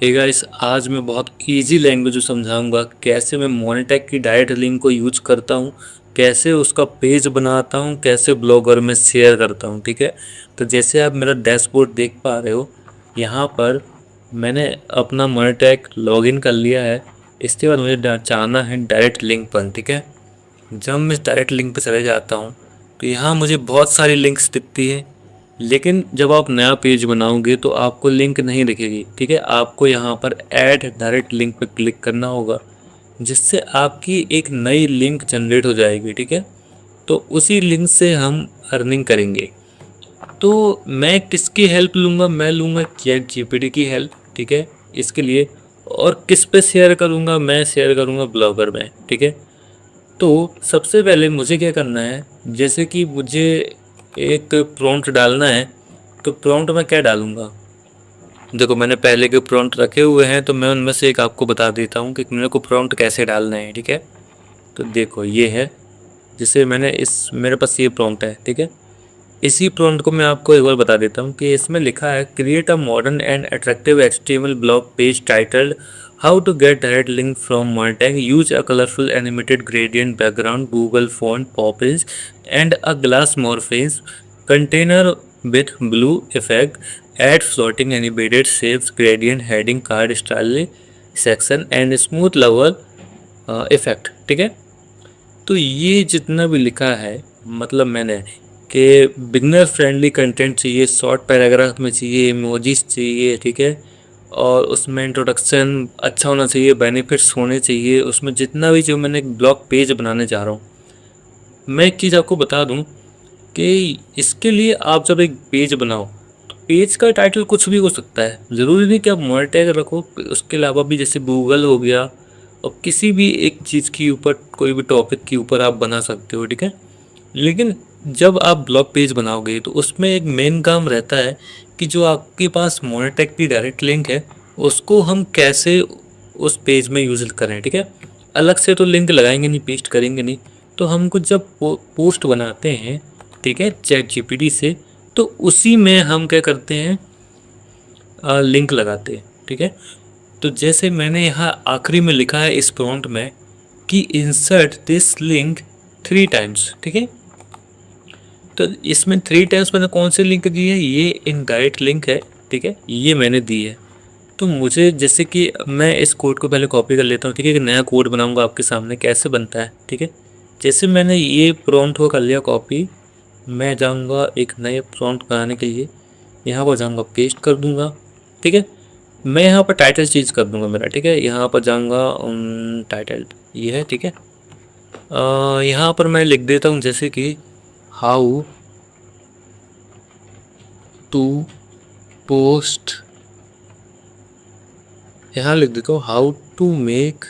Hey guys, आज मैं बहुत इजी लैंग्वेज में समझाऊंगा कैसे मैं मोनेटैक की डायरेक्ट लिंक को यूज करता हूँ, कैसे उसका पेज बनाता हूँ, कैसे ब्लॉगर में शेयर करता हूँ। ठीक है, तो जैसे आप मेरा डैशबोर्ड देख पा रहे हो, यहाँ पर मैंने अपना मोनेटैक लॉगिन कर लिया है। इसके बाद मुझे जाना है डायरेक्ट लिंक पर। ठीक है, जब मैं डायरेक्ट लिंक पर चले जाता हूँ तो यहाँ मुझे बहुत सारी लिंक्स दिखती है, लेकिन जब आप नया पेज बनाओगे तो आपको लिंक नहीं दिखेगी। ठीक है, आपको यहाँ पर ऐड डायरेक्ट लिंक पर क्लिक करना होगा, जिससे आपकी एक नई लिंक जनरेट हो जाएगी। ठीक है, तो उसी लिंक से हम अर्निंग करेंगे। तो मैं किसकी हेल्प लूँगा? मैं लूँगा चैट जीपीटी की हेल्प। ठीक है, इसके लिए। और किस पे शेयर करूँगा? मैं शेयर करूँगा ब्लॉगर में। ठीक है, तो सबसे पहले मुझे क्या करना है, जैसे कि मुझे एक प्रॉम्प्ट डालना है, तो प्रॉम्प्ट मैं क्या डालूँगा? देखो, मैंने पहले के प्रॉम्प्ट रखे हुए हैं, तो मैं उनमें से एक आपको बता देता हूँ कि मेरे को प्रॉम्प्ट कैसे डालना है। ठीक है, तो देखो ये है, जिसे मैंने मेरे पास ये प्रॉम्प्ट है। ठीक है, इसी प्रॉम्प्ट को मैं आपको एक बार बता देता हूँ कि इसमें लिखा है, create a modern and attractive HTML blog page titled how to get direct link from Monetag, use a colourful animated gradient background, Google font Poppins and a glass morphemes container with blue effect, add floating animated shapes, gradient heading, card style section and smooth level effect। ठीक है, तो ये जितना भी लिखा है, मतलब मैंने कि बिगनर फ्रेंडली कंटेंट चाहिए, शॉर्ट पैराग्राफ में चाहिए, इमोजीज चाहिए। ठीक है, और उसमें इंट्रोडक्शन अच्छा होना चाहिए, बेनिफिट्स होने चाहिए उसमें, जितना भी जो मैंने एक ब्लॉग पेज बनाने जा रहा हूँ। मैं एक चीज़ आपको बता दूँ कि इसके लिए आप जब एक पेज बनाओ तो पेज का टाइटल कुछ भी हो सकता है, ज़रूरी नहीं कि आप मोनेटैग रखो। उसके अलावा भी जैसे गूगल हो गया, और किसी भी एक चीज़ के ऊपर, कोई भी टॉपिक के ऊपर आप बना सकते हो। ठीक है, लेकिन जब आप ब्लॉग पेज बनाओगे तो उसमें एक मेन काम रहता है कि जो आपके पास मोनेटैग की डायरेक्ट लिंक है, उसको हम कैसे उस पेज में यूज़ करें। ठीक है, अलग से तो लिंक लगाएंगे नहीं, पेस्ट करेंगे नहीं। तो हम कुछ जब पोस्ट बनाते हैं, ठीक है, चैट जीपीटी से, तो उसी में हम क्या करते हैं, लिंक लगाते हैं। ठीक है, तो जैसे मैंने यहाँ आखिरी में लिखा है इस प्रॉम्प्ट में कि इंसर्ट दिस लिंक 3 टाइम्स। ठीक है, तो इसमें 3 टाइम्स मैंने कौन सी लिंक दी है? ये इनडायरेक्ट लिंक है। ठीक है, ये मैंने दी है। तो मुझे, जैसे कि मैं इस कोड को पहले कॉपी कर लेता हूँ। ठीक है, एक नया कोड बनाऊंगा आपके सामने कैसे बनता है। ठीक है, जैसे मैंने ये प्रॉम्प्ट को कर लिया कॉपी, मैं जाऊंगा एक नए प्रॉम्प्ट बनाने के लिए, यहाँ पर जाऊंगा, पेस्ट कर दूंगा। ठीक है, मैं यहाँ पर टाइटल चेंज कर दूंगा मेरा। ठीक है, यहाँ पर जाऊंगा, टाइटल ये है। ठीक है, यहाँ पर मैं लिख देता हूँ जैसे कि हाउ टू पोस्ट, यहाँ लिख देता हूँ how to make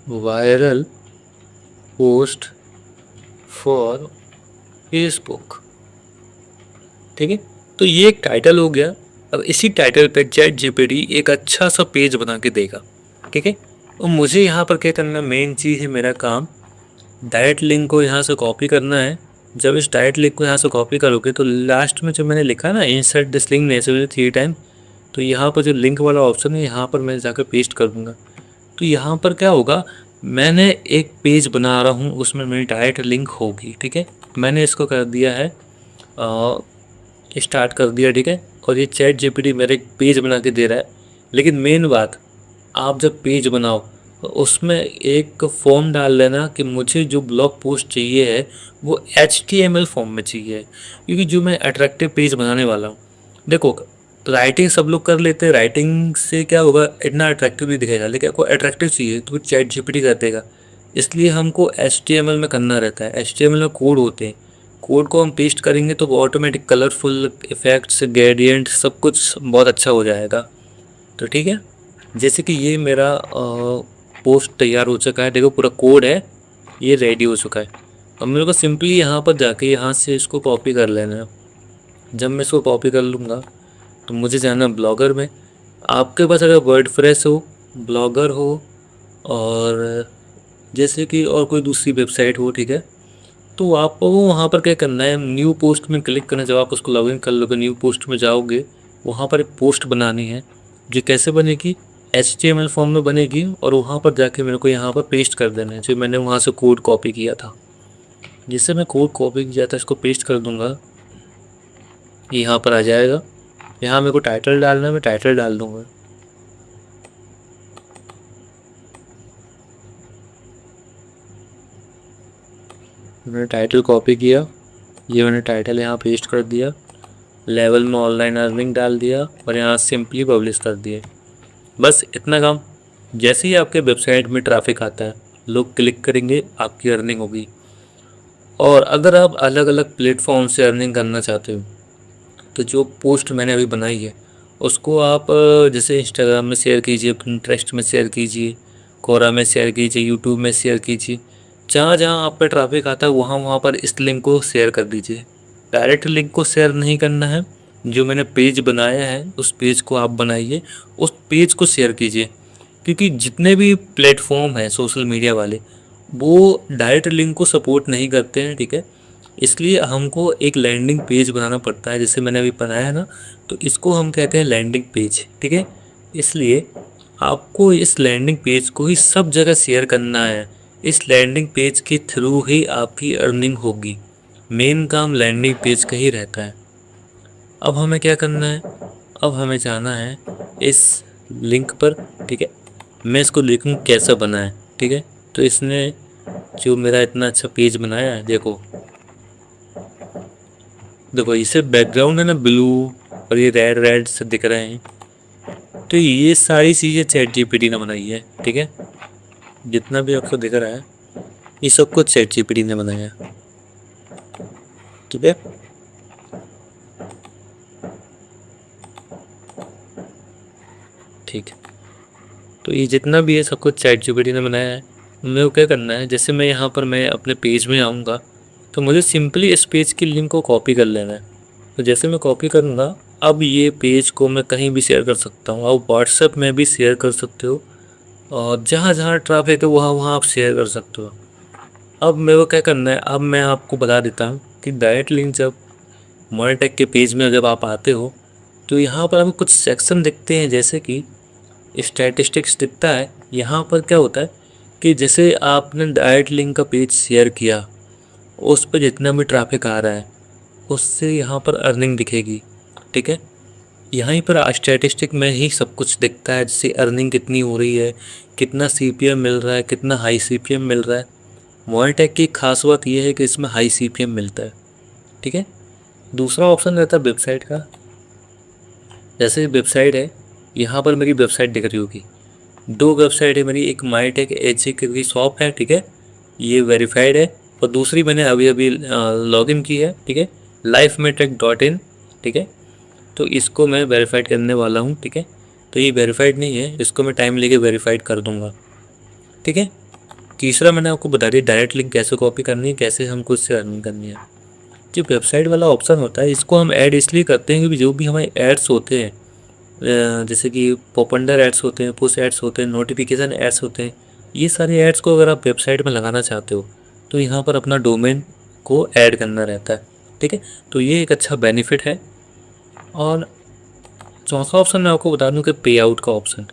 viral post for Facebook. ठीक है, तो ये एक टाइटल हो गया। अब इसी टाइटल पे चैट जीपीटी एक अच्छा सा पेज बना के देगा। ठीक है, और मुझे यहाँ पर क्या करना, मेन चीज़ है मेरा काम, डायरेक्ट लिंक को यहाँ से कॉपी करना है। जब इस डायरेक्ट लिंक को यहाँ से कॉपी करोगे तो लास्ट में जो मैंने लिखा ना, insert this link necessary 3 time, तो यहाँ पर जो लिंक वाला ऑप्शन है, यहाँ पर मैं जाकर पेस्ट कर दूँगा। तो यहाँ पर क्या होगा, मैंने एक पेज बना रहा हूँ, उसमें मेरी डायरेक्ट लिंक होगी। ठीक है, मैंने इसको कर दिया है, स्टार्ट कर दिया। ठीक है, और ये चैट जीपीटी मेरे एक पेज बना के दे रहा है। लेकिन मेन बात, आप जब पेज बनाओ तो उसमें एक फॉर्म डाल लेना कि मुझे जो ब्लॉग पोस्ट चाहिए है वो HTML फॉर्म में चाहिए, क्योंकि जो मैं अट्रैक्टिव पेज बनाने वाला हूँ, देखो, राइटिंग सब लोग कर लेते हैं, राइटिंग से क्या होगा, इतना अट्रैक्टिव नहीं दिखेगा, लेकिन आपको अट्रैक्टिव चाहिए तो चैट जीपीटी कर देगा। इसलिए हमको HTML में करना रहता है। HTML में कोड होते हैं, कोड को हम पेस्ट करेंगे तो ऑटोमेटिक कलरफुल इफेक्ट्स, ग्रेडियंट, सब कुछ बहुत अच्छा हो जाएगा। तो ठीक है, जैसे कि ये मेरा पोस्ट तैयार हो चुका है, देखो पूरा कोड है, ये रेडी हो चुका है। अब मेरे को सिंपली यहाँ पर जाके यहाँ से इसको कॉपी कर लेना है। जब मैं इसको कॉपी कर लूँगा तो मुझे जाना ब्लॉगर में। आपके पास अगर वर्डप्रेस हो, ब्लॉगर हो, और जैसे कि और कोई दूसरी वेबसाइट हो, ठीक है, तो आपको वहाँ पर क्या करना है, न्यू पोस्ट में क्लिक करना है। जब आप उसको लॉगिन कर लोगे, न्यू पोस्ट में जाओगे, वहाँ पर एक पोस्ट बनानी है। जो कैसे बनेगी, HTML फॉर्म में बनेगी और वहाँ पर जाके मेरे को यहाँ पर पेस्ट कर देना है जो मैंने वहाँ से कोड कॉपी किया था। जिससे मैं कोड कॉपी किया था इसको पेस्ट कर दूंगा, यहाँ पर आ जाएगा। यहाँ मेरे को टाइटल डालना है, मैं टाइटल डाल दूंगा। मैंने टाइटल कॉपी किया, ये मैंने टाइटल यहाँ पेस्ट कर दिया, लेवल में ऑनलाइन अर्निंग डाल दिया और यहाँ सिंपली पब्लिश कर दिए। बस इतना काम। जैसे ही आपके वेबसाइट में ट्रैफिक आता है, लोग क्लिक करेंगे, आपकी अर्निंग होगी। और अगर आप अलग अलग प्लेटफॉर्म से अर्निंग करना चाहते हो तो जो पोस्ट मैंने अभी बनाई है उसको आप जैसे इंस्टाग्राम में शेयर कीजिए, पिंटरेस्ट में शेयर कीजिए, कोरा में शेयर कीजिए, यूट्यूब में शेयर कीजिए। जहाँ जहाँ आप पे ट्रैफिक आता है वहाँ वहाँ पर इस लिंक को शेयर कर दीजिए। डायरेक्ट लिंक को शेयर नहीं करना है, जो मैंने पेज बनाया है उस पेज को आप बनाइए, उस पेज को शेयर कीजिए। क्योंकि जितने भी प्लेटफॉर्म हैं सोशल मीडिया वाले, वो डायरेक्ट लिंक को सपोर्ट नहीं करते हैं, ठीक है। इसलिए हमको एक लैंडिंग पेज बनाना पड़ता है, जैसे मैंने अभी बनाया है ना, तो इसको हम कहते हैं लैंडिंग पेज, ठीक है। इसलिए आपको इस लैंडिंग पेज को ही सब जगह शेयर करना है। इस लैंडिंग पेज के थ्रू ही आपकी अर्निंग होगी। मेन काम लैंडिंग पेज का ही रहता है। अब हमें क्या करना है, अब हमें जाना है इस लिंक पर, ठीक है। मैं इसको लिखूँ कैसा बना है, ठीक है। तो इसने जो मेरा इतना अच्छा पेज बनाया है, देखो देखो, इसे बैकग्राउंड है ना ब्लू और ये रेड रेड से दिख रहे हैं, तो ये सारी चीज़ें चैट जीपीटी ने बनाई है, ठीक है। जितना भी आपको दिख रहा है ये सब कुछ चैट जीपीटी ने बनाया है, ठीक है। ठीक है, तो ये जितना भी है सब कुछ चैट जीपीटी ने बनाया है। मेरे को क्या करना है, जैसे मैं यहाँ पर मैं अपने पेज में आऊँगा तो मुझे सिंपली इस पेज की लिंक को कॉपी कर लेना है। तो जैसे मैं कॉपी करूँगा, अब ये पेज को मैं कहीं भी शेयर कर सकता हूँ। आप व्हाट्सएप में भी शेयर कर सकते हो और जहाँ जहाँ ट्रैफिक है वहाँ वहाँ आप शेयर कर सकते हो। अब मेरे को क्या करना है, अब मैं आपको बता देता हूँ कि डायरेक्ट लिंक जब मोनेटेक के पेज में जब आप आते हो तो यहाँ पर हमें कुछ सेक्शन दिखते हैं, जैसे कि स्टैटिस्टिक्स दिखता है। यहाँ पर क्या होता है कि जैसे आपने डायरेक्ट लिंक का पेज शेयर किया, उस पर जितना भी ट्रैफिक आ रहा है उससे यहाँ पर अर्निंग दिखेगी, ठीक है। यहीं पर स्टैटिस्टिक में ही सब कुछ दिखता है, जैसे अर्निंग कितनी हो रही है, कितना सीपीएम मिल रहा है, कितना हाई सीपीएम मिल रहा है। मोनेटेक की खास बात यह है कि इसमें हाई सीपीएम मिलता है, ठीक है। दूसरा ऑप्शन रहता है वेबसाइट का। जैसे वेबसाइट है, यहाँ पर मेरी वेबसाइट दिख रही होगी। दो वेबसाइट है मेरी, एक माईटेक एच की शॉप है, ठीक है, ये वेरीफाइड है। और दूसरी मैंने अभी अभी लॉगिन की है, ठीक है, lifemetric.in, ठीक है। तो इसको मैं वेरीफाइड करने वाला हूँ, ठीक है। तो ये वेरीफाइड नहीं है, इसको मैं टाइम लेके वेरीफाइड कर दूँगा, ठीक है। तीसरा मैंने आपको बता दिया डायरेक्ट लिंक कैसे कॉपी करनी है, कैसे हमको इससे अर्निंग करनी है। जो वेबसाइट वाला ऑप्शन होता है इसको हम ऐड इसलिए करते हैं क्योंकि जो भी हमारे एड्स होते हैं, जैसे कि पॉपुलर एड्स होते हैं, पुश एड्स होते हैं, नोटिफिकेशन एड्स होते हैं, ये सारे एड्स को अगर आप वेबसाइट में लगाना चाहते हो तो यहाँ पर अपना डोमेन को ऐड करना रहता है, ठीक है। तो ये एक अच्छा बेनिफिट है। और चौथा ऑप्शन मैं आपको बता दूं कि पे आउट का ऑप्शन।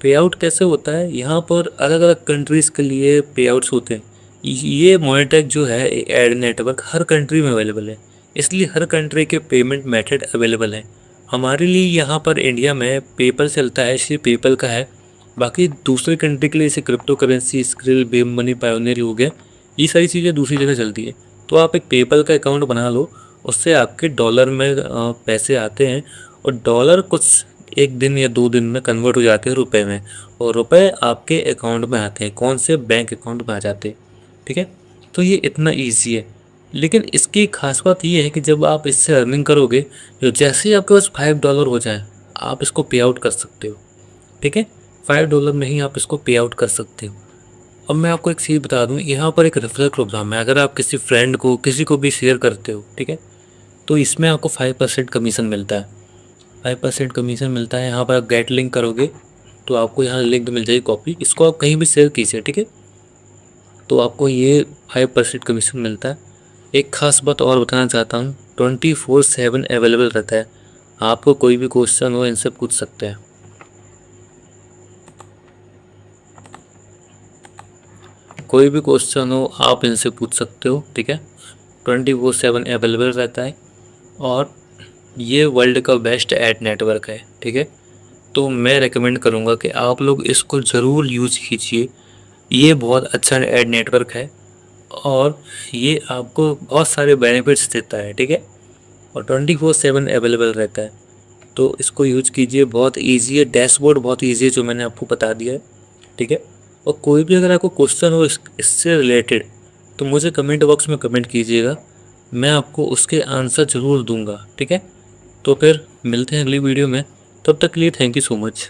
पे आउट कैसे होता है, यहाँ पर अलग अलग कंट्रीज़ के लिए पे आउट्स होते हैं। ये मोनेटेक जो है एड नेटवर्क हर कंट्री में अवेलेबल है, इसलिए हर कंट्री के पेमेंट मेथड अवेलेबल हैं। हमारे लिए यहाँ पर इंडिया में पेपल चलता है, इसलिए पेपल का है। बाकी दूसरे कंट्री के लिए जैसे क्रिप्टो करेंसी, स्क्रिल, बेम मनी, पायोनियर हो गया, ये सारी चीज़ें दूसरी जगह चलती है। तो आप एक पेपल का अकाउंट बना लो, उससे आपके डॉलर में पैसे आते हैं और डॉलर कुछ एक दिन या 2 दिन में कन्वर्ट हो जाते हैं रुपए में, और रुपए आपके अकाउंट में आते हैं, कौन से बैंक अकाउंट में आ जाते हैं, ठीक है। तो ये इतना ईजी है। लेकिन इसकी खास बात ये है कि जब आप इससे अर्निंग करोगे, जो जैसे ही आपके पास $5 हो जाए आप इसको पे आउट कर सकते हो, ठीक है। $5 में ही आप इसको पे आउट कर सकते हो। अब मैं आपको एक चीज़ बता दूं, यहाँ पर एक रेफरल प्रोग्राम है। अगर आप किसी फ्रेंड को, किसी को भी शेयर करते हो, ठीक है, तो इसमें आपको 5% कमीशन मिलता है। 5% कमीशन मिलता है। यहाँ पर आप गेट लिंक करोगे तो आपको यहाँ लिंक मिल जाएगी कॉपी, इसको आप कहीं भी शेयर कीजिए, ठीक है। तो आपको ये 5% कमीशन मिलता है। एक ख़ास बात और बताना चाहता हूँ, 24/7 अवेलेबल रहता है। आपको कोई भी क्वेश्चन हो इनसे पूछ सकते हैं। कोई भी क्वेश्चन हो आप इनसे पूछ सकते हो, ठीक है। 24/7 अवेलेबल रहता है और ये वर्ल्ड का बेस्ट एड नेटवर्क है, ठीक है। तो मैं रेकमेंड करूँगा कि आप लोग इसको ज़रूर यूज़ कीजिए। ये बहुत अच्छा एड नेटवर्क है और ये आपको बहुत सारे बेनिफिट्स देता है, ठीक है। और 24/7 अवेलेबल रहता है, तो इसको यूज कीजिए। बहुत ईजी है, डैशबोर्ड बहुत ईजी है जो मैंने आपको बता दिया है, ठीक है। और कोई भी अगर आपको क्वेश्चन हो इससे रिलेटेड तो मुझे कमेंट बॉक्स में कमेंट कीजिएगा, मैं आपको उसके आंसर ज़रूर दूंगा, ठीक है। तो फिर मिलते हैं अगली वीडियो में, तब तक के लिए थैंक यू सो मच।